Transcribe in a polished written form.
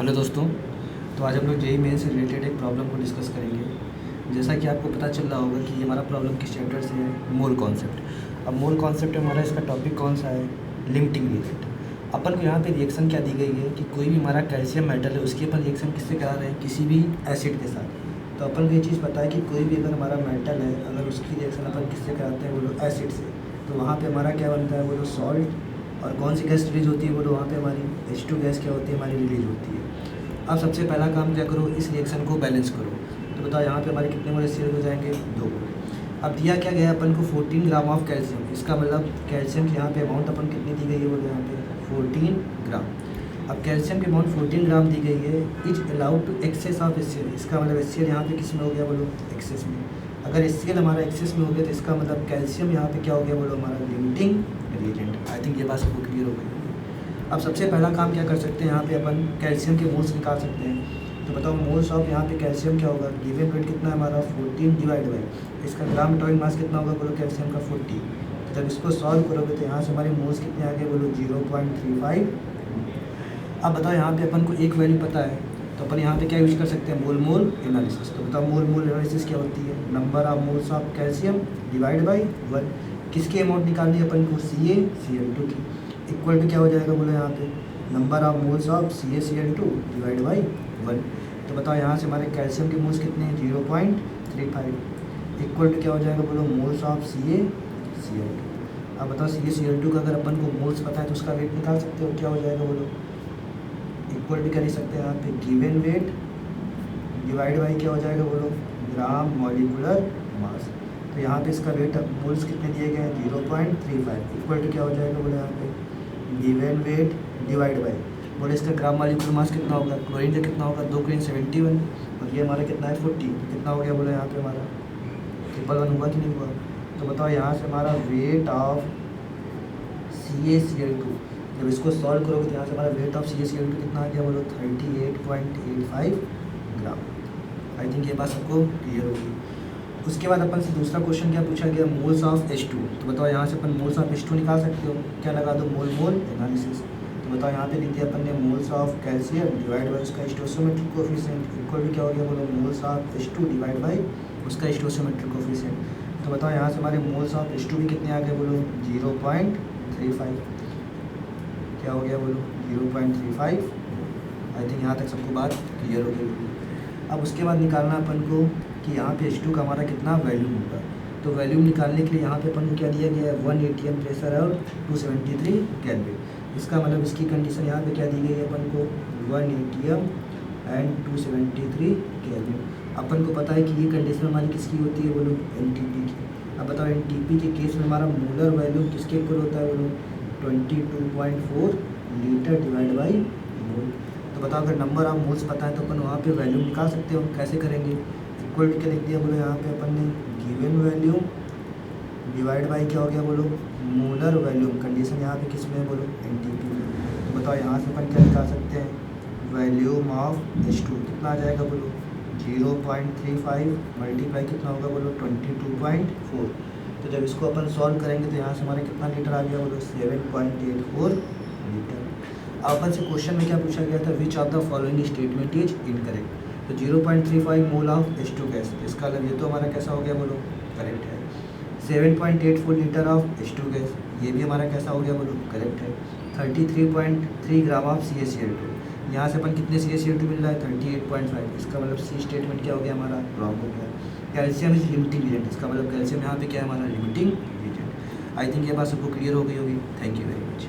Hello दोस्तों। तो आज हम लोग जेईई मेन से रिलेटेड एक प्रॉब्लम को डिस्कस करेंगे। जैसा कि आपको पता चल रहा होगा कि ये हमारा प्रॉब्लम किस चैप्टर से है, मोल कॉन्सेप्ट। अब मोल कॉन्सेप्ट हमारा इसका टॉपिक कौन सा है, लिमिटिंग रिएजेंट। अपन को यहाँ पे रिएक्शन क्या दी गई है कि कोई भी हमारा कैल्शियम मेटल है उसकी अपन रिएक्शन किससे करा रहे हैं, किसी भी एसिड के साथ। तो अपन को ये चीज़ पता है कि कोई भी अगर हमारा मेटल है, अगर उसकी रिएक्शन अपन किससे कराते हैं, बोलो एसिड से, तो वहाँ पे हमारा क्या बनता है, बोलो सॉल्ट। और कौन सी गैस रिलीज होती है, बोलो वहाँ पे हमारी H2 गैस क्या होती है, हमारी रिलीज होती है। अब सबसे पहला काम क्या करो, इस रिएक्शन को बैलेंस करो। तो बताओ यहाँ पे हमारे कितने मोल HCl हो जाएंगे, 2 मोल। अब दिया क्या गया अपन को 14 ग्राम ऑफ कैल्शियम। इसका मतलब कैल्शियम की यहाँ पे अमाउंट अपन कितनी दी गई है, बोलो यहाँ पे 14 ग्राम। अब कैल्शियम की अमाउंट 14 ग्राम दी गई है, is allowed to excess of HCl। इसका मतलब HCl यहाँ पे किस में हो गया, बोलो एक्सेस में। अगर HCl हमारा एक्सेस में हो गया तो इसका मतलब कैल्शियम यहाँ पे क्या हो गया, बोलो हमारा लिमिटिंग रिएजेंट। आई थिंक ये बात सबको क्लियर हो गई। अब सबसे पहला काम क्या कर सकते हैं, यहाँ पे अपन कैल्शियम के मोल्स निकाल सकते हैं। तो बताओ मोल्स ऑफ यहाँ पे कैल्शियम क्या होगा, गिवन वेट कितना है हमारा 14 डिवाइड बाई इसका ग्राम एटॉमिक मास कितना होगा, बोलो कैल्शियम का 40। तो जब इसको सॉल्व करोगे तो यहाँ से हमारे मोल्स कितने आ गए, बोलो 0.35। अब बताओ यहाँ पे अपन को एक वैल्यू पता है तो अपन यहाँ पे क्या यूज कर सकते हैं, मोल मोल एनालिसिस। तो बताओ मोल मोल एनालिसिस क्या होती है, number of moles of calcium divide by 1। किसकी अमाउंट निकालनी है अपन को, CaCl2 की। इक्वल टू क्या हो जाएगा, बोलो यहाँ पे number of moles of CaCl2 divide by 1। तो बताओ यहाँ से हमारे कैल्शियम के मोल्स कितने हैं, 0.35। इक्वल टू क्या हो जाएगा, बोलो मोल्स ऑफ CaCl2। अब बताओ CaCl2 का अगर अपन को मोल्स पता है तो उसका वेट निकाल सकते हो, क्या हो जाएगा, बोलो इक्वल टू कर ही सकते हैं यहाँ पे गिवन वेट डिवाइड बाई क्या हो जाएगा, बोलो ग्राम मॉलिक्यूलर मास। तो यहाँ पे इसका वेट मोल्स कितने दिए गए हैं, 0.35। इक्वल टू क्या हो जाएगा, बोलो यहाँ पे गिवन वेट डिवाइड बाई, बोले इसका ग्राम मॉलिक्यूलर मास कितना होगा, क्लोरीन का कितना होगा, 2 क्लोरीन 71, और ये हमारा कितना है 40। कितना हो गया, बोलो यहाँ पे हमारा 111 हुआ कि नहीं हुआ। तो बताओ यहाँ से हमारा वेट ऑफ CaCl2, जब इसको सॉल्व करोगे तो यहाँ से हमारा वेट ऑफ CaCl2 कितना आ गया, बोलो 38.85 ग्राम। आई थिंक ये बात सबको क्लियर होगी। उसके बाद अपन से दूसरा क्वेश्चन क्या पूछा गया, मोल्स ऑफ H2। तो बताओ यहाँ से अपन मोल्स ऑफ H2 निकाल सकते हो, क्या लगा दो, मोल मोल एनालिसिस। तो बताओ यहाँ पे लिख दिया अपन ने moles of calcium divide by उसका स्टोइकोमेट्रिक कोएफिशिएंट। इक्वल टू क्या हो गया, बोलो moles of H2 divide by उसका स्टोइकोमेट्रिक कोएफिशिएंट। तो बताओ यहाँ से हमारे मोल्स ऑफ H2 भी कितने आ गए, बोलो 0.35। क्या हो गया, बोलो 0.35। आई थिंक यहाँ तक सबको बात क्लियर हो गई। अब उसके बाद निकालना अपन को कि यहाँ पे H2 का हमारा कितना वैल्यूम होगा। तो वैल्यूम निकालने के लिए यहाँ पे अपन को क्या दिया गया है, 1 atm प्रेशर और 273 केल्विन। इसका मतलब इसकी कंडीशन यहाँ पे क्या दी गई है अपन को, 1 atm एंड 273 केल्विन। अपन को पता है कि ये कंडीशन हमारी किसकी होती है, बोलो NTP की। अब बताओ NTP के केस में हमारा मोलर वैल्यूम किसके इक्वल होता है, बोलो 22.4 लीटर डिवाइड बाई मोल। तो बताओ अगर नंबर ऑफ मोल्स पता है तो अपन वहाँ पे वैल्यूम निकाल सकते हो। कैसे करेंगे, इक्वल टू क्या लिख दिया, बोलो यहाँ पे अपन ने गिवन वैल्यूम डिवाइड बाई क्या हो गया, बोलो मोलर वैल्यूम। कंडीशन यहाँ पे किस में है, बोलो NTP में। तो बताओ यहाँ से अपन क्या निकाल सकते हैं, वैल्यूम ऑफ H2 कितना आ जाएगा, बोलो 0.35 मल्टीप्लाई कितना होगा, बोलो 22.4। तो जब इसको अपन सॉल्व करेंगे तो यहाँ से हमारे कितना लीटर आ गया, बोलो 7.84 लीटर। अब अपन से क्वेश्चन में क्या पूछा गया था, which of the following statement is incorrect. तो 0.35 मोल ऑफ H2 गैस, इसका मतलब ये तो हमारा कैसा हो गया, बोलो करेक्ट है। 7.84 लीटर ऑफ H2 गैस, ये भी हमारा कैसा हो गया, बोलो करेक्ट है। 33.3 ग्राम ऑफ CaCl2, यहाँ से अपन कितने CaCl2 मिल रहा है, 38.5। इसका मतलब सी स्टेटमेंट क्या हो गया, हमारा रॉन्ग हो गया। कैल्शियम इज लिमिटिंग एजेंट, इसका मतलब कैल्शियम यहाँ पे क्या है, हमारा लिमिटिंग एजेंट। आई थिंक ये बात सबको क्लियर हो गई होगी। Thank you very much.